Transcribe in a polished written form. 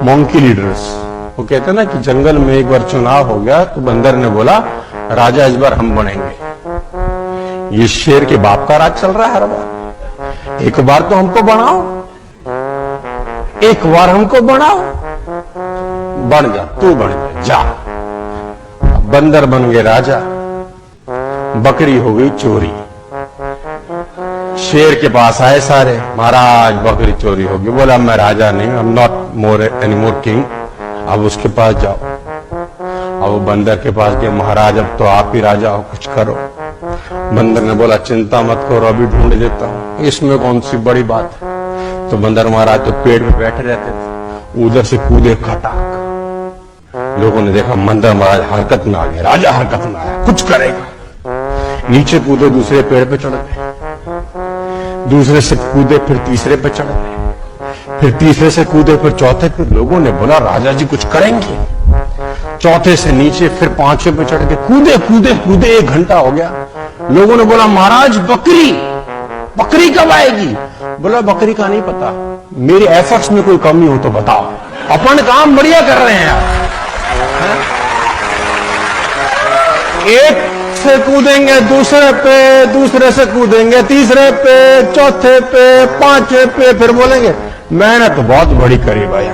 Monkey leaders. वो कहते हैं ना कि जंगल में एक बार चुनाव हो गया तो बंदर ने बोला राजा इस बार हम बनेंगे। ये शेर के बाप का राज चल रहा है हर बार। एक बार तो हमको बनाओ, एक बार हमको बनाओ, बन जा, तू बन जा। बंदर बन गए राजा, बकरी हो गई चोरी। शेर के पास आए सारे, महाराज बकरी चोरी होगी। बोला मैं राजा नहीं, I am not more any more king. अब उसके पास जाओ। अब वो बंदर के पास गया, महाराज अब तो आप ही राजा हो, कुछ करो। बंदर ने बोला चिंता मत करो, अभी ढूंढ देता हूं, इसमें कौन सी बड़ी बात है। तो बंदर महाराज तो पेड़ पे बैठे रहते थे, उधर से कूदे खटाक। लोगों ने देखा बंदर महाराज हरकत में आ गए, राजा हरकत में आया, कुछ करेगा। नीचे कूदे, दूसरे पेड़ पे चढ़ गए, दूसरे से कूदे फिर तीसरे पे चढ़ गए, फिर तीसरे से कूदे फिर चौथे पे। लोगों ने बोला राजा जी कुछ करेंगे। चौथे से नीचे फिर पांचवें पे चढ़ के कूदे कूदे कूदे 1 घंटा हो गया। लोगों ने बोला महाराज बकरी, बकरी कब आएगी। बोला बकरी का नहीं पता, मेरे एफर्ट्स में कोई कमी हो तो बताओ, अपन काम बढ़िया कर रहे हैं यार। एक से कूदेंगे दूसरे पे, दूसरे से कूदेंगे तीसरे पे, चौथे पे, पांचवे पे, फिर बोलेंगे मैंने तो बहुत बड़ी करी भाई।